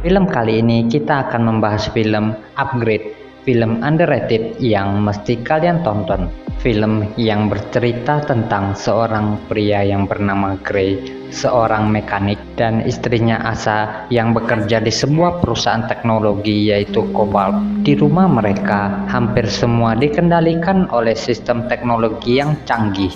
Film kali ini kita akan membahas film Upgrade, film underrated yang mesti kalian tonton. Film yang bercerita tentang seorang pria yang bernama Gray, seorang mekanik, dan istrinya Asa yang bekerja di sebuah perusahaan teknologi yaitu Cobalt. Di rumah mereka, hampir semua dikendalikan oleh sistem teknologi yang canggih.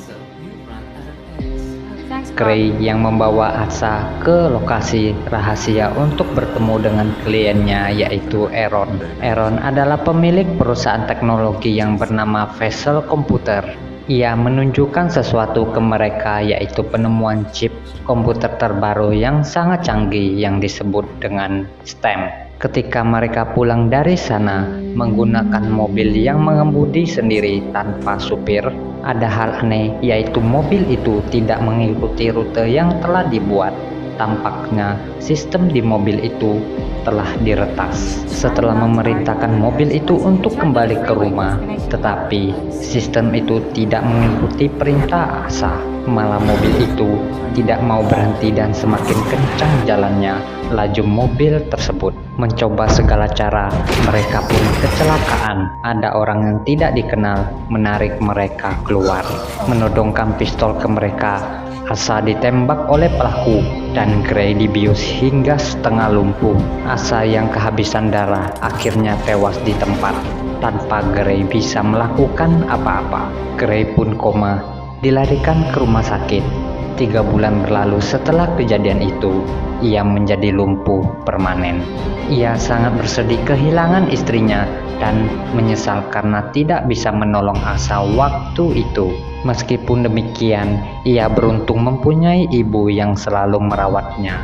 Gray yang membawa Asa ke lokasi rahasia untuk bertemu dengan kliennya yaitu Aaron. Aaron adalah pemilik perusahaan teknologi yang bernama Vessel Computer. Ia menunjukkan sesuatu ke mereka yaitu penemuan chip komputer terbaru yang sangat canggih yang disebut dengan STEM. Ketika mereka pulang dari sana menggunakan mobil yang mengemudi sendiri tanpa supir, ada hal aneh yaitu mobil itu tidak mengikuti rute yang telah dibuat. Tampaknya sistem di mobil itu telah diretas. Setelah memerintahkan mobil itu untuk kembali ke rumah, tetapi sistem itu tidak mengikuti perintah Asa. Malah mobil itu tidak mau berhenti dan semakin kencang jalannya. Laju mobil tersebut mencoba segala cara, mereka pun kecelakaan. Ada orang yang tidak dikenal menarik mereka keluar, menodongkan pistol ke mereka. Asa ditembak oleh pelaku dan Gray dibius hingga setengah lumpuh. Asa yang kehabisan darah akhirnya tewas di tempat tanpa Gray bisa melakukan apa-apa. Gray pun koma, dilarikan ke rumah sakit. 3 bulan berlalu setelah kejadian itu, ia menjadi lumpuh permanen. Ia sangat bersedih kehilangan istrinya dan menyesal karena tidak bisa menolong Asa waktu itu. Meskipun demikian, ia beruntung mempunyai ibu yang selalu merawatnya.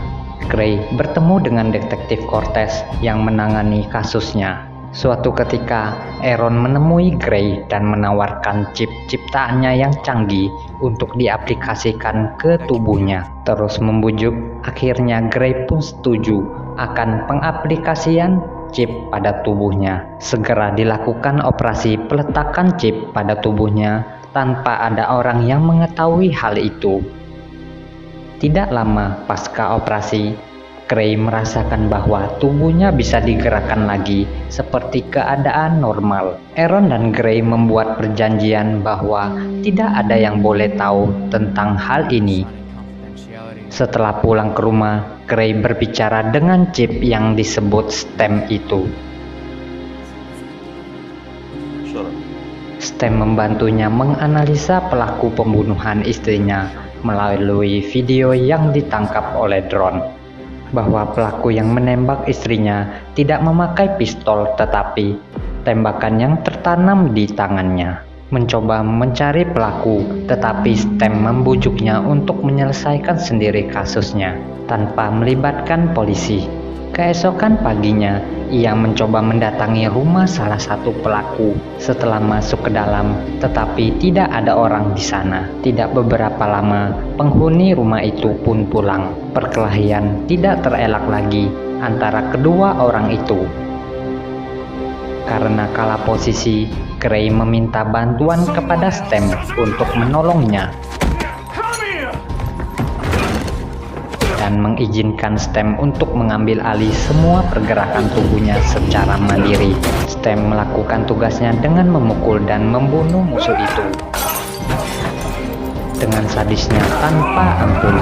Gray bertemu dengan detektif Cortez yang menangani kasusnya. Suatu ketika, Aaron menemui Gray dan menawarkan chip ciptaannya yang canggih untuk diaplikasikan ke tubuhnya. Terus membujuk, akhirnya Gray pun setuju akan pengaplikasian chip pada tubuhnya. Segera dilakukan operasi peletakan chip pada tubuhnya tanpa ada orang yang mengetahui hal itu. Tidak lama pasca operasi, Gray merasakan bahwa tubuhnya bisa digerakkan lagi seperti keadaan normal. Aaron dan Gray membuat perjanjian bahwa tidak ada yang boleh tahu tentang hal ini. Setelah pulang ke rumah, Gray berbicara dengan chip yang disebut STEM itu. STEM membantunya menganalisa pelaku pembunuhan istrinya melalui video yang ditangkap oleh drone. Bahwa pelaku yang menembak istrinya tidak memakai pistol tetapi tembakan yang tertanam di tangannya. Mencoba mencari pelaku, tetapi STEM membujuknya untuk menyelesaikan sendiri kasusnya tanpa melibatkan polisi. Keesokan paginya, ia mencoba mendatangi rumah salah satu pelaku. Setelah masuk ke dalam, tetapi tidak ada orang di sana. Tidak beberapa lama, penghuni rumah itu pun pulang. Perkelahian tidak terelak lagi antara kedua orang itu. Karena kalah posisi, Gray meminta bantuan kepada STEM untuk menolongnya dan mengizinkan STEM untuk mengambil alih semua pergerakan tubuhnya secara mandiri. STEM melakukan tugasnya dengan memukul dan membunuh musuh itu dengan sadisnya tanpa ampun.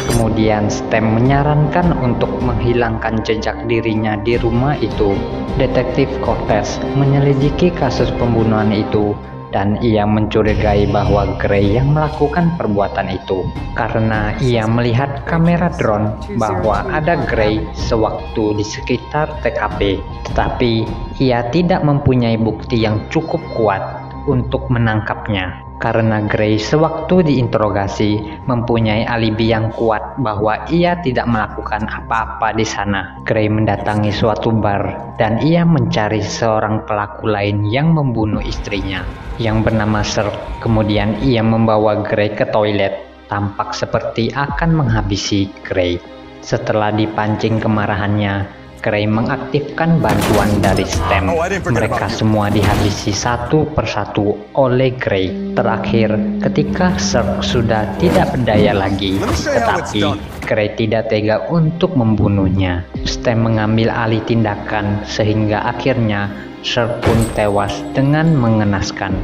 Kemudian STEM menyarankan untuk menghilangkan jejak dirinya di rumah itu. Detektif Cortez menyelidiki kasus pembunuhan itu dan ia mencurigai bahwa Gray yang melakukan perbuatan itu karena ia melihat kamera drone bahwa ada Gray sewaktu di sekitar TKP, tetapi ia tidak mempunyai bukti yang cukup kuat untuk menangkapnya. Karena Gray sewaktu diinterogasi mempunyai alibi yang kuat bahwa ia tidak melakukan apa-apa di sana. Gray mendatangi suatu bar dan ia mencari seorang pelaku lain yang membunuh istrinya yang bernama Sir. Kemudian ia membawa Gray ke toilet, tampak seperti akan menghabisi Gray. Setelah dipancing kemarahannya, Gray mengaktifkan bantuan dari STEM. Mereka semua dihabisi satu persatu oleh Gray. Terakhir, ketika Zerg sudah tidak berdaya lagi, tetapi Gray tidak tega untuk membunuhnya. STEM mengambil alih tindakan sehingga akhirnya Zerg pun tewas dengan mengenaskan.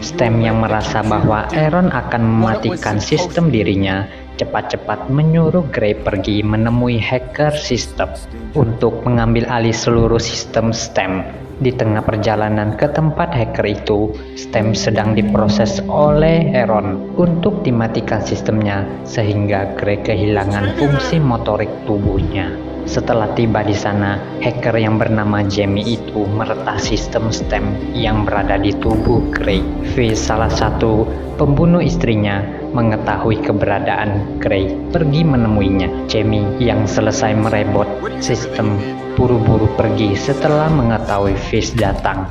STEM yang merasa bahwa Aaron akan mematikan sistem dirinya cepat-cepat menyuruh Gray pergi menemui hacker sistem untuk mengambil alih seluruh sistem STEM. Di tengah perjalanan ke tempat hacker itu, STEM sedang diproses oleh Aaron untuk dimatikan sistemnya sehingga Gray kehilangan fungsi motorik tubuhnya. Setelah tiba di sana, hacker yang bernama Jamie itu meretas sistem STEM yang berada di tubuh Gray. Fish, salah satu pembunuh istrinya, mengetahui keberadaan Gray, pergi menemuinya. Jamie yang selesai merebut sistem buru-buru pergi setelah mengetahui Fish datang.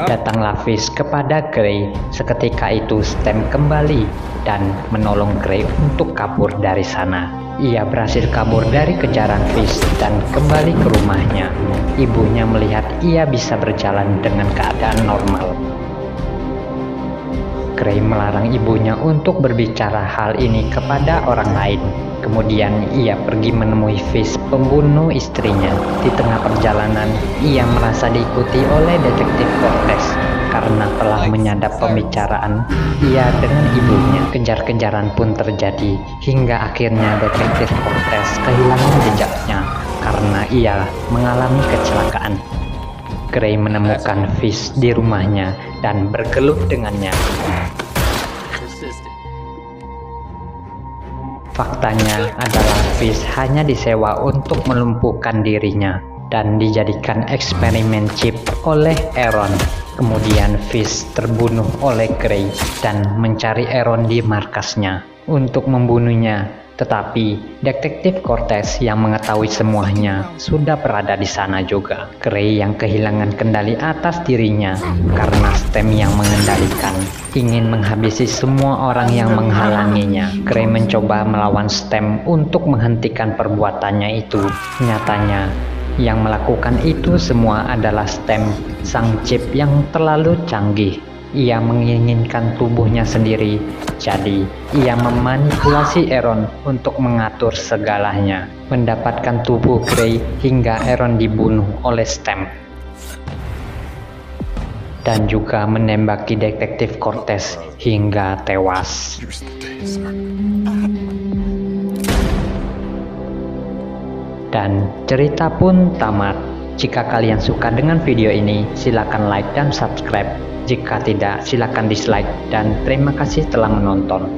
Datanglah Fish kepada Gray. Seketika itu STEM kembali dan menolong Gray untuk kabur dari sana. Ia berhasil kabur dari kejaran Fish dan kembali ke rumahnya. Ibunya melihat ia bisa berjalan dengan keadaan normal. Gray melarang ibunya untuk berbicara hal ini kepada orang lain. Kemudian ia pergi menemui Fish, pembunuh istrinya. Di tengah perjalanan, ia merasa diikuti oleh detektif Cortez. Karena telah menyadap pembicaraan ia dengan ibunya, kejar-kejaran pun terjadi hingga akhirnya detektif Cortez kehilangan jejaknya karena ia mengalami kecelakaan. Gray menemukan Fish di rumahnya dan bergelut dengannya. Faktanya adalah Fish hanya disewa untuk melumpuhkan dirinya dan dijadikan eksperimen chip oleh Aaron. Kemudian Fish terbunuh oleh Gray dan mencari Aaron di markasnya untuk membunuhnya. Tetapi detektif Cortez yang mengetahui semuanya sudah berada di sana juga. Gray yang kehilangan kendali atas dirinya karena STEM yang mengendalikan, ingin menghabisi semua orang yang menghalanginya. Gray mencoba melawan STEM untuk menghentikan perbuatannya itu. Nyatanya yang melakukan itu semua adalah STEM, sang chip yang terlalu canggih. Ia menginginkan tubuhnya sendiri, jadi ia memanipulasi Aaron untuk mengatur segalanya, mendapatkan tubuh Gray hingga Aaron dibunuh oleh STEM. Dan juga menembaki detektif Cortez hingga tewas. Dan cerita pun tamat. Jika kalian suka dengan video ini, silakan like dan subscribe. Jika tidak, silakan dislike. Dan terima kasih telah menonton.